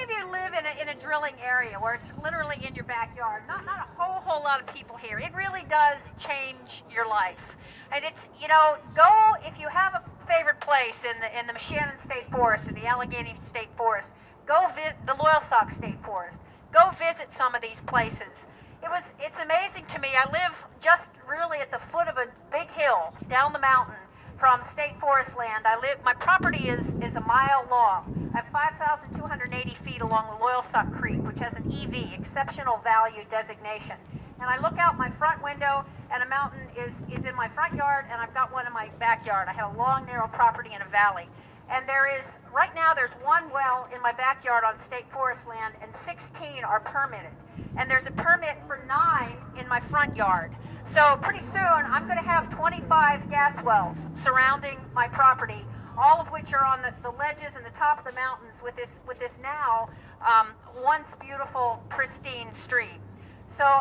many of you live in a drilling area where it's literally in your backyard? Not a whole lot of people here. It really does change your life. And it's, you know, go, if you have a favorite place in the Shannon State Forest or the Allegheny State Forest, go visit the Loyalsock State Forest. Go visit some of these places. It's amazing to me. I live just really at the foot of a big hill down the mountain from state forest land. My property is a mile long. I have 5,280 feet along the Loyalsock Creek, which has an EV, Exceptional Value designation. And I look out my front window, and a mountain is in my front yard, and I've got one in my backyard. I have a long, narrow property in a valley. And right now there's one well in my backyard on state forest land, and 16 are permitted. And there's a permit for 9 in my front yard. So pretty soon I'm going to have 25 gas wells surrounding my property, all of which are on the ledges and the top of the mountains with this now once beautiful, pristine stream. So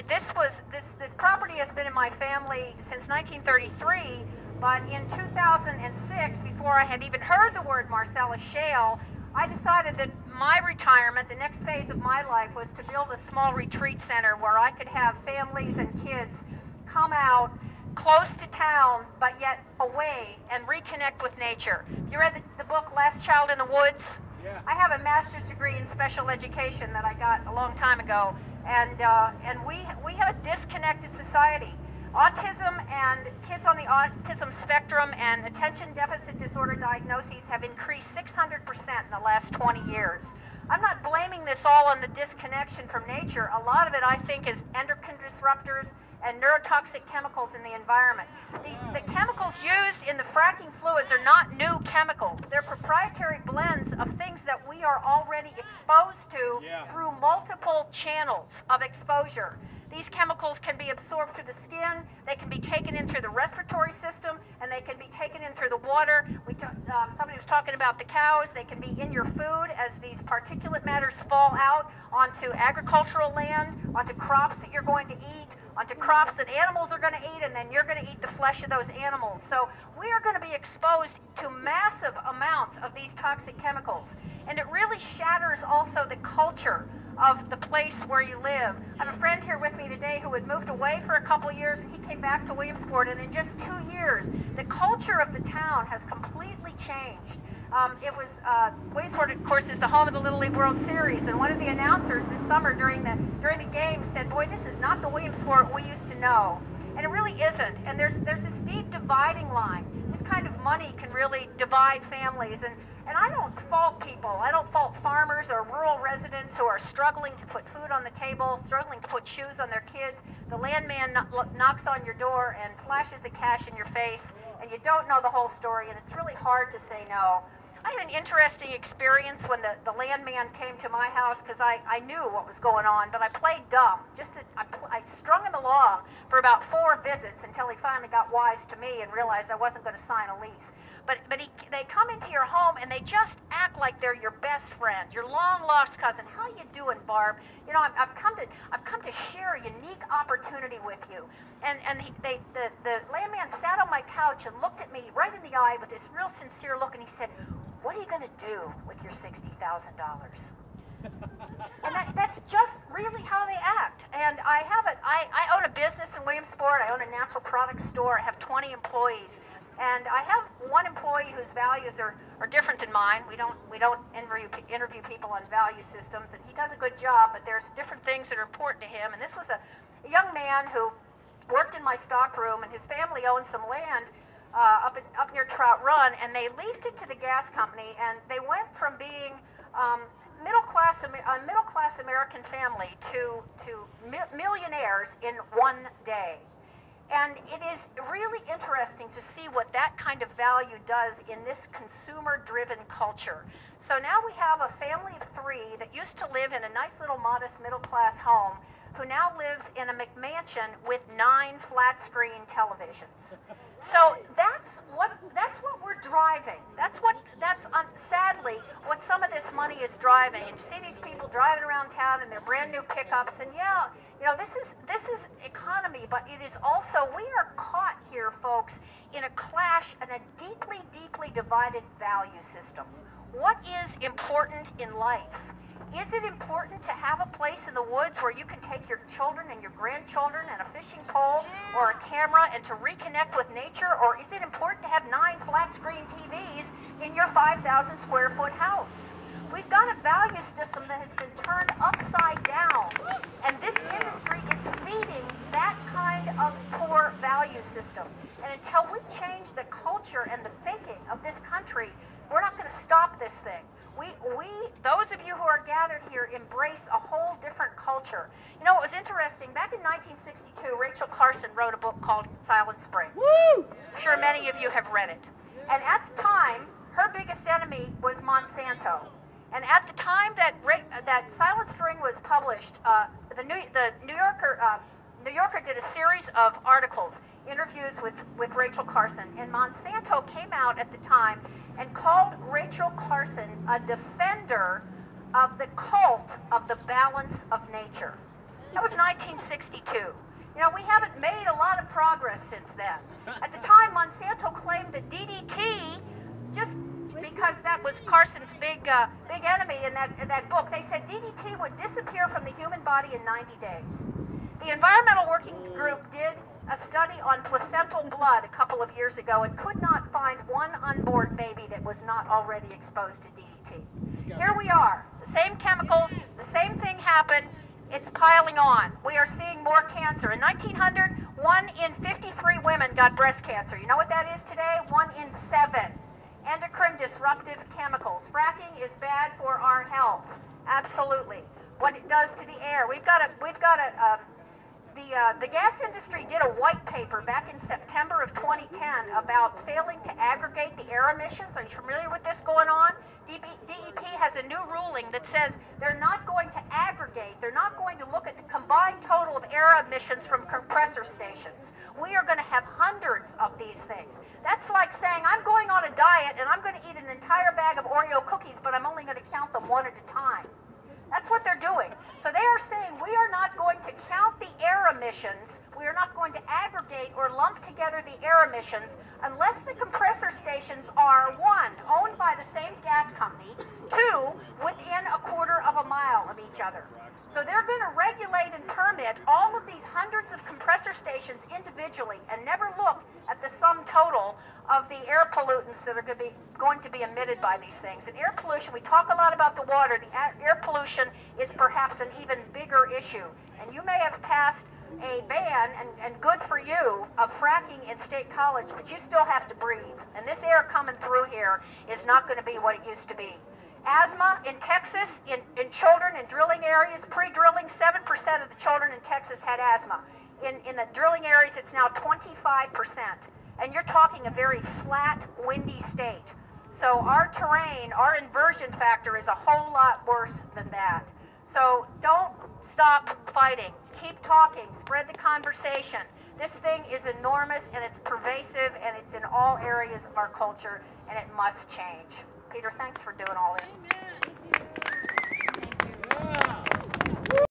this property has been in my family since 1933. But in 2006, before I had even heard the word Marcellus shale, I decided that my retirement, the next phase of my life, was to build a small retreat center where I could have families and kids come out close to town, but yet away, and reconnect with nature. You read the book Last Child in the Woods? Yeah. I have a master's degree in special education that I got a long time ago, and we have a disconnected society. Autism and kids on the autism spectrum and attention deficit disorder diagnoses have increased 600% in the last 20 years. I'm not blaming this all on the disconnection from nature. A lot of it, I think, is endocrine disruptors and neurotoxic chemicals in the environment. The chemicals used in the fracking fluids are not new chemicals. They're proprietary blends of things that we are already exposed to through multiple channels of exposure. These chemicals can be absorbed through the skin, they can be taken in through the respiratory system, and they can be taken in through the water. Somebody was talking about the cows. They can be in your food as these particulate matters fall out onto agricultural land, onto crops that you're going to eat, onto crops that animals are going to eat, and then you're going to eat the flesh of those animals. So we are going to be exposed to massive amounts of these toxic chemicals. And it really shatters also the culture of the place where you live. I have a friend here with me today who had moved away for a couple of years, and he came back to Williamsport, and in just 2 years, the culture of the town has completely changed. Williamsport, of course, is the home of the Little League World Series, and one of the announcers this summer during the game said, "Boy, this is not the Williamsport we used to know." And it really isn't. And there's this deep dividing line. This kind of money can really divide families. And I don't fault people. I don't fault farmers or rural residents who are struggling to put food on the table, struggling to put shoes on their kids. The landman knocks on your door and flashes the cash in your face, and you don't know the whole story, and it's really hard to say no. I had an interesting experience when the landman came to my house, because I knew what was going on, but I played dumb. I strung him along for about 4 visits until he finally got wise to me and realized I wasn't going to sign a lease. But they come into your home and they just act like they're your best friend, your long-lost cousin. How you doing, Barb? You know, I've come to share a unique opportunity with you. And the landman sat on my couch and looked at me right in the eye with this real sincere look, and he said, "What are you going to do with your $60,000? And that's just really how they act. And I own a business in Williamsport. I own a natural products store. I have 20 employees. And I have one employee whose values are different than mine. We don't interview people on value systems, and he does a good job, but there's different things that are important to him. And this was a young man who worked in my stock room, and his family owned some land up near Trout Run, and they leased it to the gas company, and they went from being a middle-class American family to millionaires in one day. And it is really interesting to see what that kind of value does in this consumer-driven culture. So now we have a family of 3 that used to live in a nice little modest middle-class home who now lives in a McMansion with 9 flat-screen televisions. So that's what we're driving. That's sadly what some of this money is driving. And you see these people driving around town in their brand new pickups, and yeah, you know, this is economy, but it is also, we are caught here, folks, in a clash and a deeply, deeply divided value system. what is important in life? Is it important to have a place in the woods where you can take your children and your grandchildren and a fishing pole or a camera and to reconnect with nature? Or is it important to have 9 flat screen TVs in your 5,000 square foot house? We've got a value system that has been turned upside down, and this industry is feeding that kind of poor value system. And until we change the culture and the thinking of this country, we're not going to stop this thing. Those of you who are gathered here, embrace a whole different culture. You know, it was interesting. Back in 1962, Rachel Carson wrote a book called Silent Spring. Woo! I'm sure many of you have read it. And at the time, her biggest enemy was Monsanto. And at the time that Silent Spring was published, the New Yorker did a series of articles, interviews with Rachel Carson, and Monsanto came out at the time and called Rachel Carson a defender of the cult of the balance of nature. That was 1962. You know, we haven't made a lot of progress since then. At the time, Monsanto claimed that DDT, just because that was Carson's big enemy in that book, they said DDT would disappear from the human body in 90 days. The Environmental Working Group did a study on placental blood a couple of years ago and could not find one unborn baby that was not already exposed to DDT. Here we are, the same chemicals, the same thing happened, it's piling on. We are seeing more cancer. In 1900, 1 in 53 women got breast cancer. You know what that is today? 1 in 7. Endocrine disruptive chemicals. Fracking is bad for our health. Absolutely. What it does to the air. The gas industry did a white paper back in September of 2010 about failing to aggregate the air emissions. Are you familiar with this going on? DEP has a new ruling that says they're not going to aggregate, they're not going to look at the combined total of air emissions from compressor stations. We are going to have hundreds of these things. That's like saying, I'm going on a diet and I'm going to eat an entire bag of Oreo cookies, but I'm only going to count them one at a time. That's what they're doing. So they are saying we are not going to count the air emissions, we are not going to aggregate or lump together the air emissions unless the compressor stations are, 1, owned by the same gas company, 2, within a quarter of a mile of each other. So they're going to regulate and permit all of these hundreds of compressor stations individually and never look at the sum total of the air pollutants that are going to be emitted by these things. And air pollution, we talk a lot about the water. The air pollution is perhaps an even bigger issue. And you may have passed a ban, and good for you, of fracking in State College, but you still have to breathe. And this air coming through here is not going to be what it used to be. Asthma in Texas, in children in drilling areas, pre-drilling, 7% of the children in Texas had asthma. In the drilling areas, it's now 25%. And you're talking a very flat, windy state. So our terrain, our inversion factor is a whole lot worse than that. So don't stop fighting. Keep talking. Spread the conversation. This thing is enormous, and it's pervasive, and it's in all areas of our culture, and it must change. Peter, thanks for doing all this. Amen.